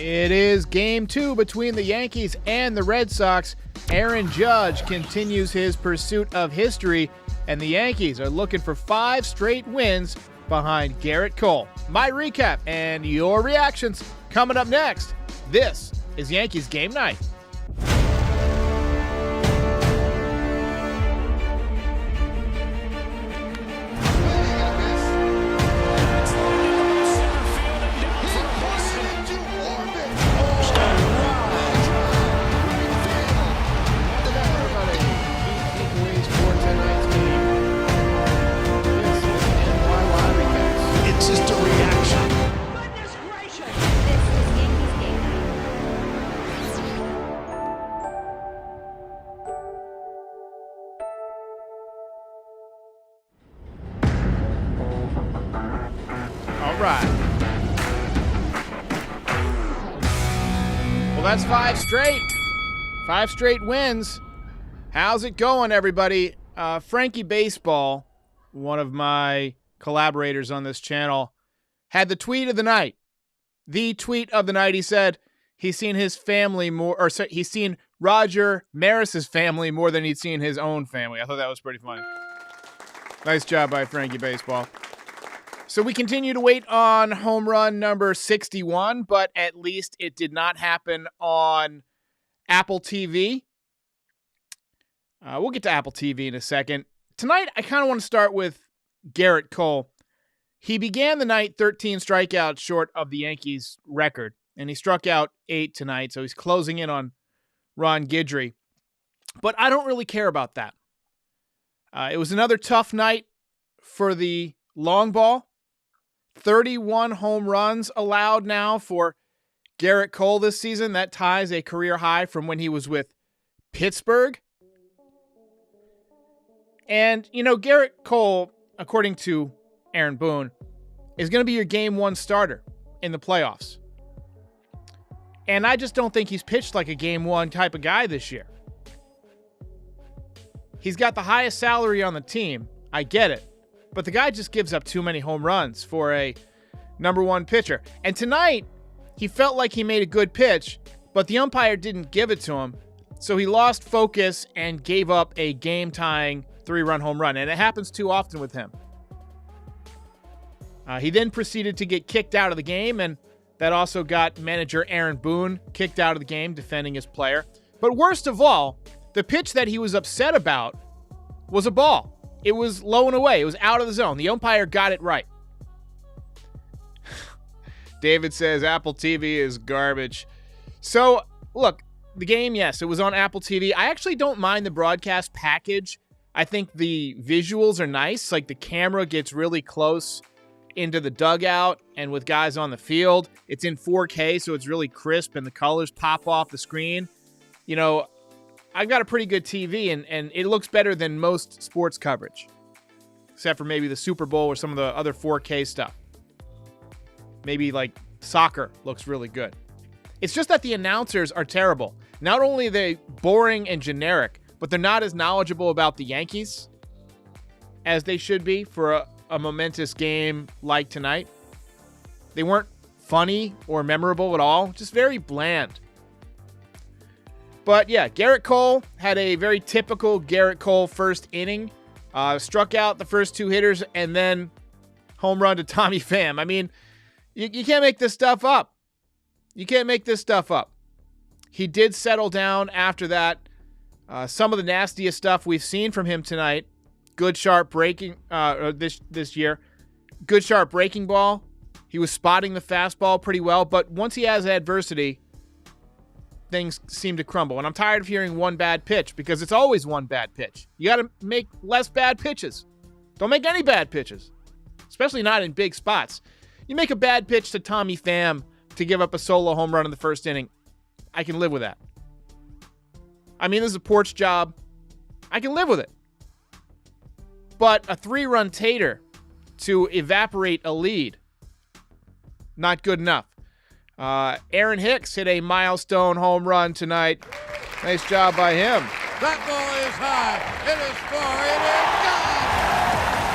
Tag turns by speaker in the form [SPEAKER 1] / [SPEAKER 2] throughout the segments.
[SPEAKER 1] It is game 2 between the Yankees and the Red Sox. Aaron Judge continues his pursuit of history, and the Yankees are looking for 5 straight wins behind Gerrit Cole. My recap and your reactions coming up next. This is Yankees Game Night. Right. Well, that's 5 straight. 5 straight wins. How's it going, everybody? Frankie Baseball, one of my collaborators on this channel, had the tweet of the night. The tweet of the night. He said he's seen his family more, or he's seen Roger Maris's family more than he'd seen his own family. I thought that was pretty funny. Nice job by Frankie Baseball. So we continue to wait on home run number 61, but at least it did not happen on Apple TV. We'll get to Apple TV in a second. Tonight, I kind of want to start with Gerrit Cole. He began the night 13 strikeouts short of the Yankees record, and he struck out 8 tonight, so he's closing in on Ron Guidry. But I don't really care about that. It was another tough night for the long ball. 31 home runs allowed now for Gerrit Cole this season. That ties a career high from when he was with Pittsburgh. And, you know, Gerrit Cole, according to Aaron Boone, is going to be your game 1 starter in the playoffs. And I just don't think he's pitched like a game 1 type of guy this year. He's got the highest salary on the team. I get it. But the guy just gives up too many home runs for a number 1 pitcher. And tonight, he felt like he made a good pitch, but the umpire didn't give it to him. So he lost focus and gave up a game-tying 3-run home run. And it happens too often with him. He then proceeded to get kicked out of the game, and that also got manager Aaron Boone kicked out of the game, defending his player. But worst of all, the pitch that he was upset about was a ball. It was low and away. It was out of the zone. The umpire got it right. David says Apple TV is garbage. So, look, the game, yes, it was on Apple TV. I actually don't mind the broadcast package. I think the visuals are nice. Like, the camera gets really close into the dugout and with guys on the field. It's in 4K, so it's really crisp, and the colors pop off the screen. You know, I've got a pretty good TV, and it looks better than most sports coverage, except for maybe the Super Bowl or some of the other 4K stuff. Maybe like soccer looks really good. It's just that the announcers are terrible. Not only are they boring and generic, but they're not as knowledgeable about the Yankees as they should be for a momentous game like tonight. They weren't funny or memorable at all, just very bland. But yeah, Gerrit Cole had a very typical Gerrit Cole first inning. Struck out the first 2 hitters and then home run to Tommy Pham. I mean, you can't make this stuff up. You can't make this stuff up. He did settle down after that. Some of the nastiest stuff we've seen from him tonight. Good sharp breaking this year. Good sharp breaking ball. He was spotting the fastball pretty well, but once he has adversity, things seem to crumble. And I'm tired of hearing one bad pitch, because it's always one bad pitch. You got to make less bad pitches. Don't make any bad pitches, especially not in big spots. You make a bad pitch to Tommy Pham to give up a solo home run in the first inning. I can live with that. I mean, this is a porch job. I can live with it. But a 3-run tater to evaporate a lead, not good enough. Aaron Hicks hit a milestone home run tonight. Nice job by him.
[SPEAKER 2] That ball is high. It is far. It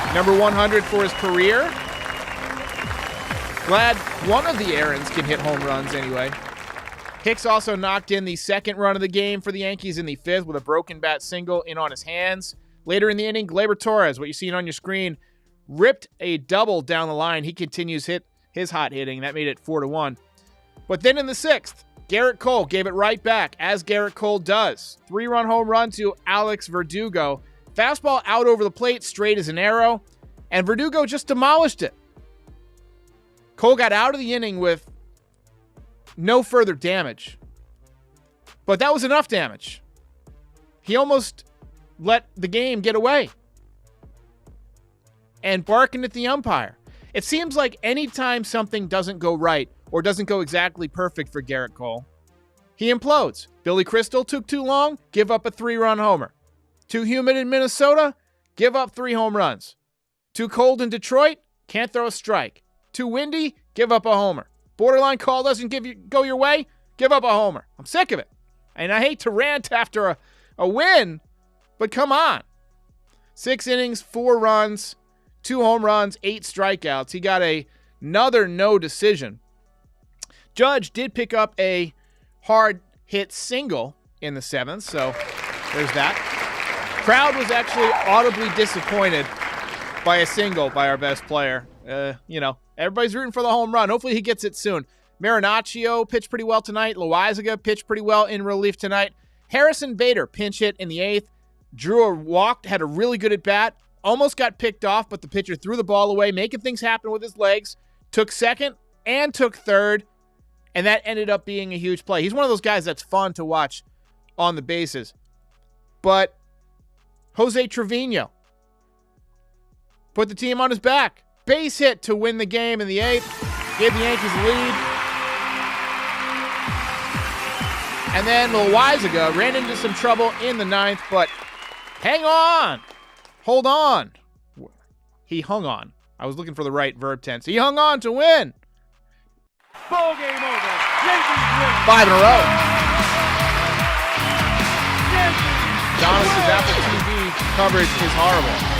[SPEAKER 2] is gone.
[SPEAKER 1] Number 100 for his career. Glad one of the Aarons can hit home runs anyway. Hicks also knocked in the second run of the game for the Yankees in the fifth with a broken bat single in on his hands. Later in the inning, Gleyber Torres, what you're seeing on your screen, ripped a double down the line. He continues his hot hitting. That made it 4-1. But then in the sixth, Garrett Cole gave it right back, as Garrett Cole does. 3-run home run to Alex Verdugo. Fastball out over the plate, straight as an arrow, and Verdugo just demolished it. Cole got out of the inning with no further damage. But that was enough damage. He almost let the game get away. And barking at the umpire. It seems like anytime something doesn't go right or doesn't go exactly perfect for Garrett Cole, he implodes. Billy Crystal took too long, give up a 3-run homer. Too humid in Minnesota, give up 3 home runs. Too cold in Detroit, can't throw a strike. Too windy, give up a homer. Borderline call doesn't go your way, give up a homer. I'm sick of it. And I hate to rant after a win, but come on. 6 innings, 4 runs, 2 home runs, 8 strikeouts. He got another no decision. Judge did pick up a hard hit single in the 7th, so there's that. Crowd was actually audibly disappointed by a single by our best player. Everybody's rooting for the home run. Hopefully he gets it soon. Marinaccio pitched pretty well tonight. Loizaga pitched pretty well in relief tonight. Harrison Bader pinch hit in the 8th. Drew a walk, had a really good at bat. Almost got picked off, but the pitcher threw the ball away, making things happen with his legs. Took second and took third, and that ended up being a huge play. He's one of those guys that's fun to watch on the bases. But Jose Trevino put the team on his back. Base hit to win the game in the 8th. Gave the Yankees the lead. And then Loizaga ran into some trouble in the 9th, but hang on. Hold on. He hung on. I was looking for the right verb tense. He hung on to win.
[SPEAKER 2] Ball game over. Yankees win.
[SPEAKER 1] 5 in a row.
[SPEAKER 2] Yankees
[SPEAKER 1] Donis's Apple TV coverage is horrible.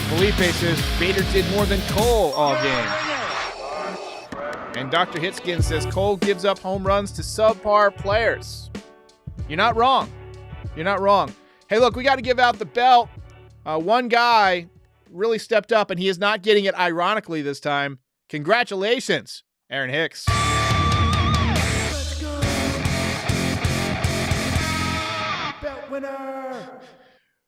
[SPEAKER 1] Felipe says Bader did more than Cole all game. And Dr. Hitskin says Cole gives up home runs to subpar players. You're not wrong. You're not wrong. Hey, look, we got to give out the belt. One guy really stepped up, and he is not getting it ironically this time. Congratulations, Aaron Hicks.
[SPEAKER 2] Let's go. Belt winner.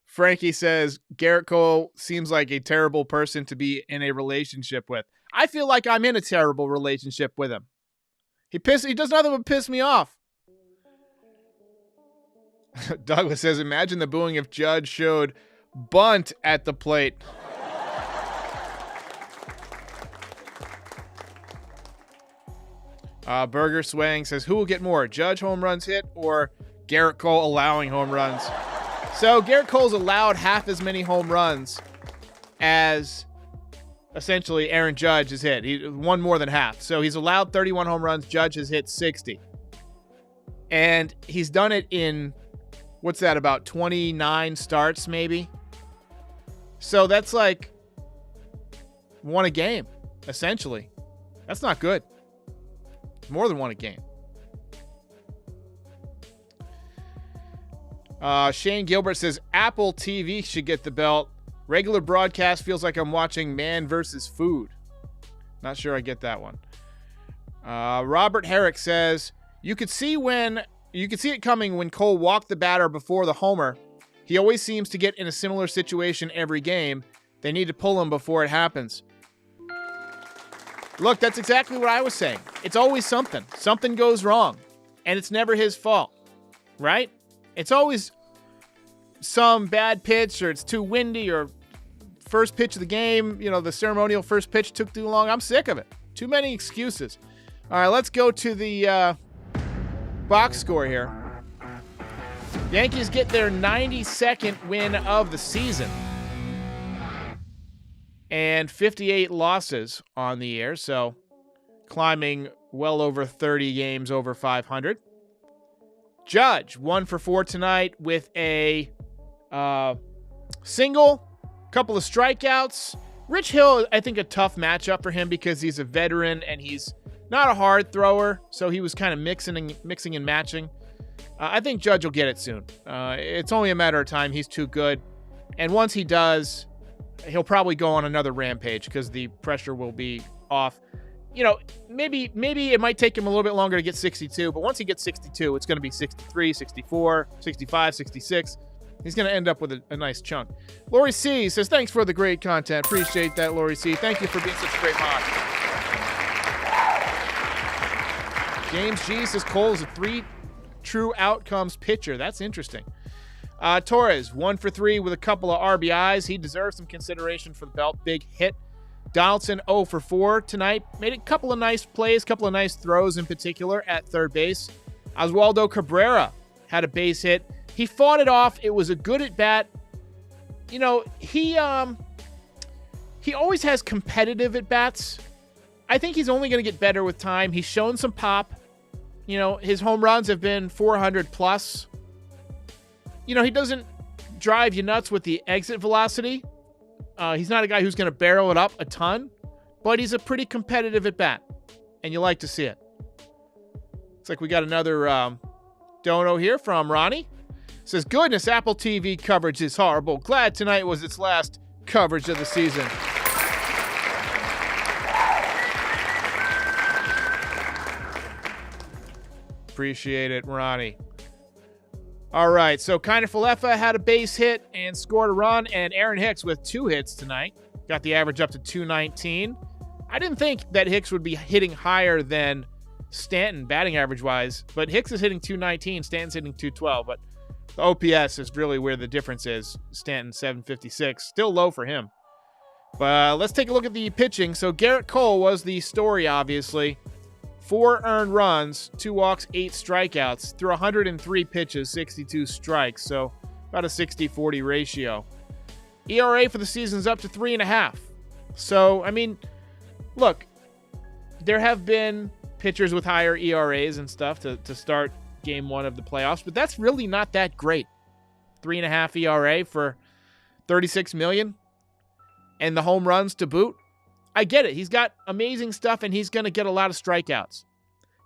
[SPEAKER 1] Frankie says Garrett Cole seems like a terrible person to be in a relationship with. I feel like I'm in a terrible relationship with him. He does nothing but piss me off. Douglas says, imagine the booing if Judge showed bunt at the plate. Burger Swang says, who will get more, Judge home runs hit or Garrett Cole allowing home runs? So Garrett Cole's allowed half as many home runs as essentially Aaron Judge has hit. He won more than half. So he's allowed 31 home runs. Judge has hit 60. And he's done it in, what's that, about 29 starts maybe? So that's like one a game, essentially. That's not good. More than one a game. Shane Gilbert says Apple TV should get the belt. Regular broadcast feels like I'm watching Man versus Food. Not sure I get that one. Robert Herrick says you could see it coming when Cole walked the batter before the homer. He always seems to get in a similar situation every game. They need to pull him before it happens. Look, that's exactly what I was saying. It's always something. Something goes wrong, and it's never his fault, right? It's always some bad pitch, or it's too windy, or first pitch of the game, the ceremonial first pitch took too long. I'm sick of it. Too many excuses. All right, let's go to the box score here. Yankees get their 92nd win of the season. And 58 losses on the year, so climbing well over 30 games over 500. Judge, 1 for 4 tonight with a single, couple of strikeouts. Rich Hill, I think a tough matchup for him because he's a veteran and he's Not a hard thrower, so he was kind of mixing and matching. I think Judge will get it soon. It's only a matter of time. He's too good. And once he does, he'll probably go on another rampage because the pressure will be off. You know, maybe it might take him a little bit longer to get 62, but once he gets 62, it's going to be 63, 64, 65, 66. He's going to end up with a nice chunk. Lori C says, thanks for the great content. Appreciate that, Lori C. Thank you for being such a great mod. James G says, Cole is a 3 true outcomes pitcher. That's interesting. Torres, 1 for 3 with a couple of RBIs. He deserves some consideration for the belt. Big hit. Donaldson, 0 for 4 tonight. Made a couple of nice plays, couple of nice throws in particular at third base. Oswaldo Cabrera had a base hit. He fought it off. It was a good at bat. You know, he always has competitive at bats. I think he's only going to get better with time. He's shown some pop. You know, his home runs have been 400 plus. You know, he doesn't drive you nuts with the exit velocity. He's not a guy who's going to barrel it up a ton, but he's a pretty competitive at bat, and you like to see it. Looks like we got another dono here from Ronnie. Says, goodness, Apple TV coverage is horrible. Glad tonight was its last coverage of the season. Appreciate it, Ronnie. All right, so Kiner Falefa had a base hit and scored a run, and Aaron Hicks with 2 hits tonight. Got the average up to 219. I didn't think that Hicks would be hitting higher than Stanton batting average-wise, but Hicks is hitting 219, Stanton's hitting 212, but the OPS is really where the difference is. Stanton, 756, still low for him. But let's take a look at the pitching. So Garrett Cole was the story, obviously. 4 earned runs, 2 walks, 8 strikeouts. Through 103 pitches, 62 strikes. So about a 60-40 ratio. ERA for the season's up to 3.5. So, I mean, look, there have been pitchers with higher ERAs and stuff to start game 1 of the playoffs, but that's really not that great. 3.5 ERA for $36 million and the home runs to boot. I get it. He's got amazing stuff, and he's going to get a lot of strikeouts.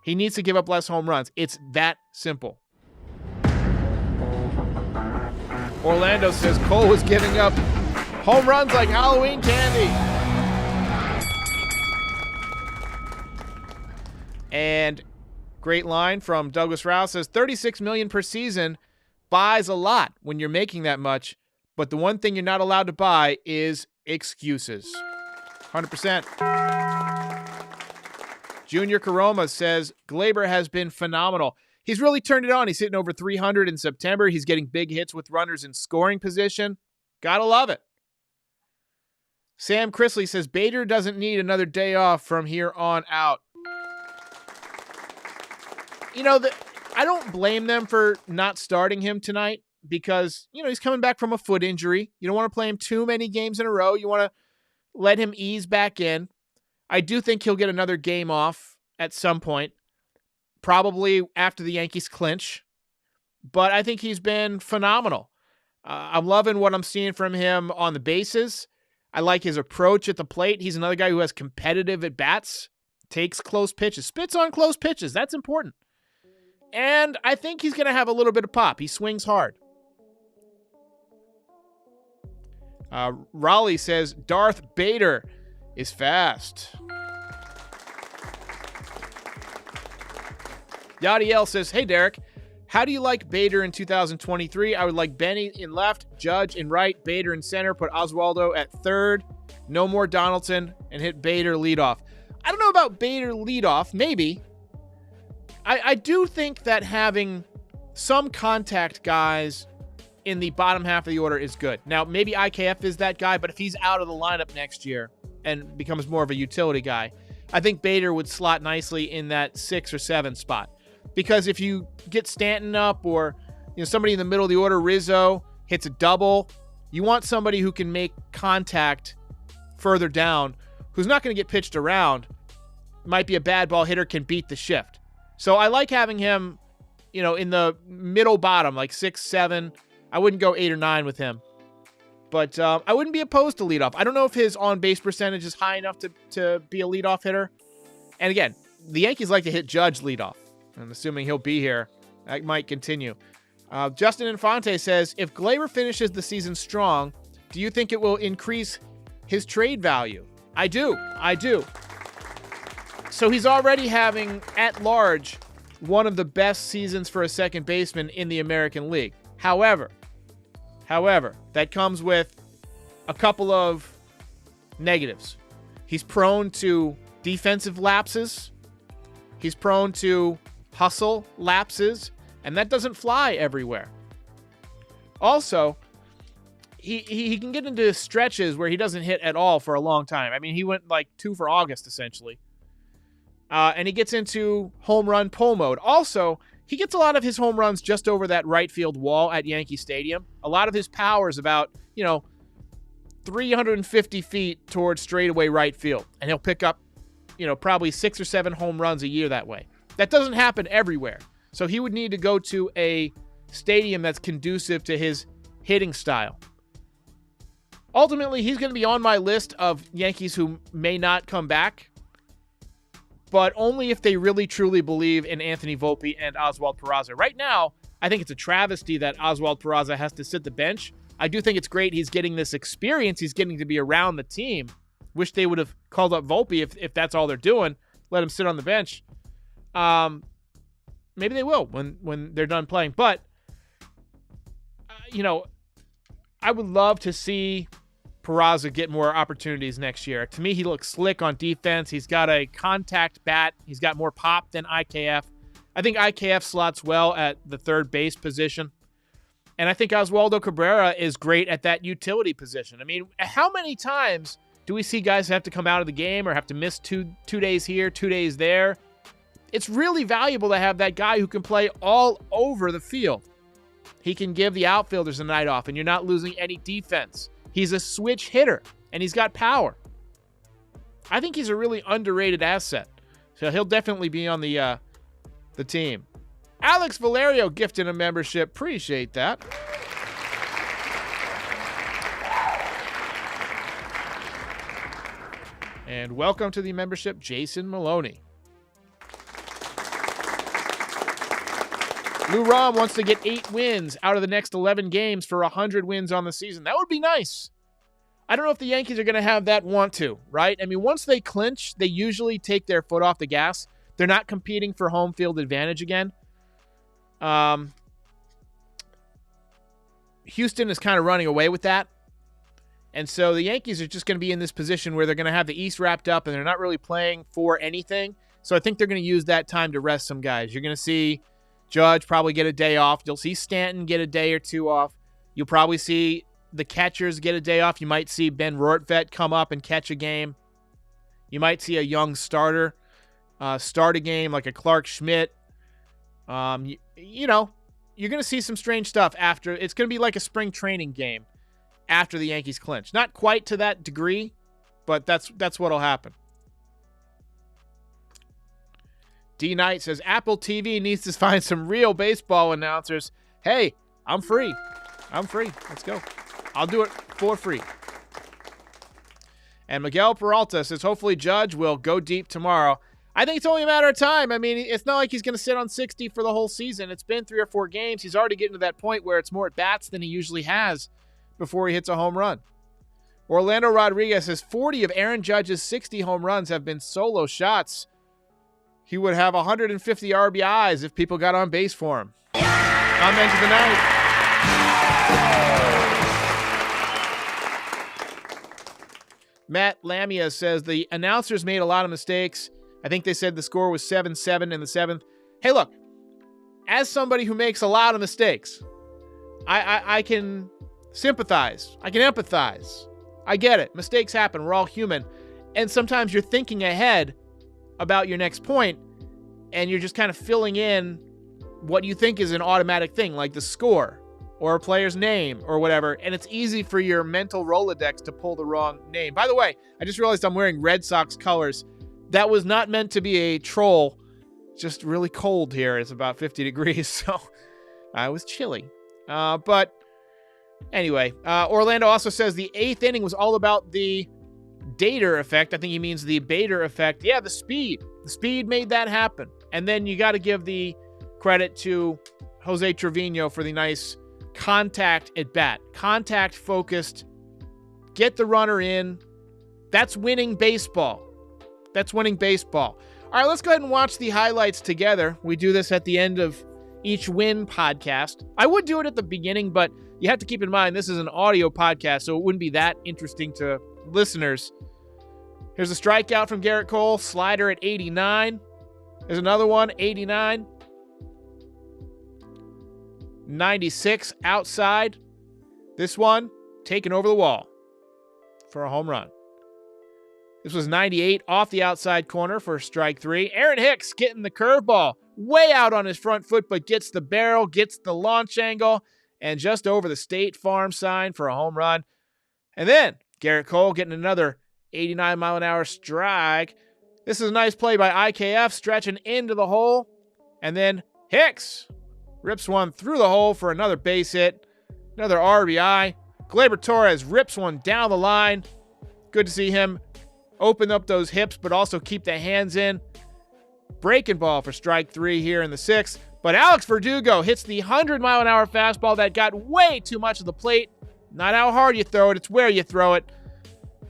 [SPEAKER 1] He needs to give up less home runs. It's that simple. Orlando says Cole was giving up home runs like Halloween candy. And great line from Douglas Rouse says $36 million per season buys a lot when you're making that much, but the one thing you're not allowed to buy is excuses. 100%. Junior Caroma says Glaber has been phenomenal. He's really turned it on. He's hitting over 300 in September. He's getting big hits with runners in scoring position. Gotta love it. Sam Chrisley says Bader doesn't need another day off from here on out. You know, I don't blame them for not starting him tonight because, you know, he's coming back from a foot injury. You don't want to play him too many games in a row. You want to let him ease back in. I do think he'll get another game off at some point, probably after the Yankees clinch. But I think he's been phenomenal. I'm loving what I'm seeing from him on the bases. I like his approach at the plate. He's another guy who has competitive at-bats, takes close pitches, spits on close pitches. That's important. And I think he's going to have a little bit of pop. He swings hard. Raleigh says Darth Bader is fast. Yadiel says, hey, Derek, how do you like Bader in 2023? I would like Benny in left, Judge in right, Bader in center, put Oswaldo at third, no more Donaldson, and hit Bader leadoff. I don't know about Bader leadoff, maybe. I do think that having some contact guys in the bottom half of the order is good. Now, maybe IKF is that guy, but if he's out of the lineup next year and becomes more of a utility guy, I think Bader would slot nicely in that 6 or 7 spot. Because if you get Stanton up or somebody in the middle of the order, Rizzo, hits a double, you want somebody who can make contact further down, who's not going to get pitched around, might be a bad ball hitter, can beat the shift. So I like having him, in the middle bottom, like 6, 7. I wouldn't go 8 or 9 with him. But I wouldn't be opposed to leadoff. I don't know if his on-base percentage is high enough to be a leadoff hitter. And again, the Yankees like to hit Judge leadoff. I'm assuming he'll be here. That might continue. Justin Infante says, if Gleyber finishes the season strong, do you think it will increase his trade value? I do. So he's already having, at large, one of the best seasons for a second baseman in the American League. However, that comes with a couple of negatives. He's prone to defensive lapses. He's prone to hustle lapses, and that doesn't fly everywhere. Also, he can get into stretches where he doesn't hit at all for a long time. I mean, he went like 2 for August, essentially. And he gets into home run pull mode. Also, he gets a lot of his home runs just over that right field wall at Yankee Stadium. A lot of his power is about, 350 feet towards straightaway right field. And he'll pick up, probably 6 or 7 home runs a year that way. That doesn't happen everywhere. So he would need to go to a stadium that's conducive to his hitting style. Ultimately, he's going to be on my list of Yankees who may not come back, but only if they really truly believe in Anthony Volpe and Oswald Peraza. Right now, I think it's a travesty that Oswald Peraza has to sit the bench. I do think it's great he's getting this experience. He's getting to be around the team. Wish they would have called up Volpe if that's all they're doing. Let him sit on the bench. Maybe they will when they're done playing. But, I would love to see Peraza get more opportunities next year. To me, he looks slick on defense. He's got a contact bat. He's got more pop than IKF. I think IKF slots well at the third base position. And I think Oswaldo Cabrera is great at that utility position. I mean, how many times do we see guys have to come out of the game or have to miss two days here, 2 days there? It's really valuable to have that guy who can play all over the field. He can give the outfielders a night off, and you're not losing any defense. He's a switch hitter, and he's got power. I think he's a really underrated asset. So he'll definitely be on the team. Alex Valerio gifted a membership. Appreciate that. And welcome to the membership, Jason Maloney. Lou Rom wants to get 8 wins out of the next 11 games for 100 wins on the season. That would be nice. I don't know if the Yankees are going to have that want to, right? I mean, once they clinch, they usually take their foot off the gas. They're not competing for home field advantage again. Houston is kind of running away with that. And so the Yankees are just going to be in this position where they're going to have the East wrapped up and they're not really playing for anything. So I think they're going to use that time to rest some guys. You're going to see Judge probably get a day off. You'll see Stanton get a day or 2 off. You'll probably see the catchers get a day off. You might see Ben Rortvedt come up and catch a game. You might see a young starter start a game like a Clark Schmidt. You're going to see some strange stuff after. It's going to be like a spring training game after the Yankees clinch. Not quite to that degree, but that's what'll happen. D Knight says, Apple TV needs to find some real baseball announcers. Hey, I'm free. Let's go. I'll do it for free. And Miguel Peralta says, hopefully Judge will go deep tomorrow. I think it's only a matter of time. I mean, it's not like he's going to sit on 60 for the whole season. It's been 3 or 4 games. He's already getting to that point where it's more at-bats than he usually has before he hits a home run. Orlando Rodriguez says, 40 of Aaron Judge's 60 home runs have been solo shots. He would have 150 RBIs if people got on base for him. Comment of the night. Matt Lamia says, the announcers made a lot of mistakes. I think they said the score was 7-7 in the 7th. Hey, look, as somebody who makes a lot of mistakes, I can sympathize. I can empathize. I get it. Mistakes happen. We're all human. And sometimes you're thinking ahead about your next point, and you're just kind of filling in what you think is an automatic thing, like the score or a player's name or whatever, and it's easy for your mental Rolodex to pull the wrong name. By the way, I just realized I'm wearing Red Sox colors. That was not meant to be a troll. Just really cold here. It's about 50 degrees, so I was chilly. But anyway, Orlando also says the 8th inning was all about the Dater effect. I think he means the Bader effect. Yeah, the speed. The speed made that happen. And then you got to give the credit to Jose Trevino for the nice contact at bat. Contact focused. Get the runner in. That's winning baseball. That's winning baseball. All right, let's go ahead and watch the highlights together. We do this at the end of each win podcast. I would do it at the beginning, but you have to keep in mind this is an audio podcast, so it wouldn't be that interesting to listeners. Here's a strikeout from Garrett Cole. Slider at 89. There's another one, 89. 96 outside. This one taken over the wall for a home run. This was 98 off the outside corner for strike 3. Aaron Hicks getting the curveball way out on his front foot, but gets the barrel, gets the launch angle, and just over the State Farm sign for a home run. And then Garrett Cole getting another 89-mile-an-hour strike. This is a nice play by IKF, stretching into the hole. And then Hicks rips one through the hole for another base hit. Another RBI. Gleyber Torres rips one down the line. Good to see him open up those hips, but also keep the hands in. Breaking ball for strike 3 here in the 6th. But Alex Verdugo hits the 100-mile-an-hour fastball that got way too much of the plate. Not how hard you throw it, it's where you throw it.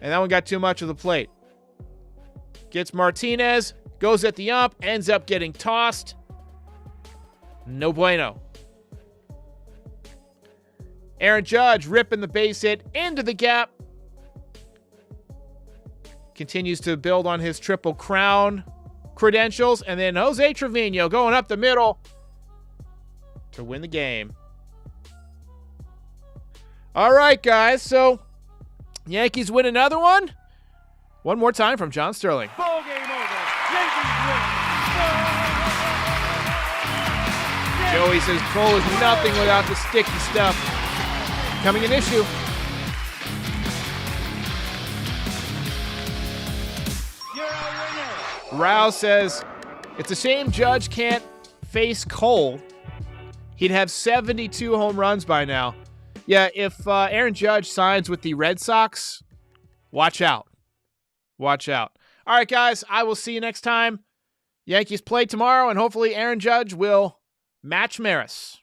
[SPEAKER 1] And that one got too much of the plate. Gets Martinez, goes at the ump, ends up getting tossed. No bueno. Aaron Judge ripping the base hit into the gap. Continues to build on his Triple Crown credentials. And then Jose Trevino going up the middle to win the game. All right, guys. So Yankees win another one. One more time from John Sterling.
[SPEAKER 2] Ball game over. Yankees win.
[SPEAKER 1] Joey says Cole is nothing without the sticky stuff. Becoming an issue. Rouse says, it's a shame Judge can't face Cole. He'd have 72 home runs by now. Yeah, if Aaron Judge signs with the Red Sox, watch out. Watch out. All right, guys, I will see you next time. Yankees play tomorrow, and hopefully Aaron Judge will match Maris.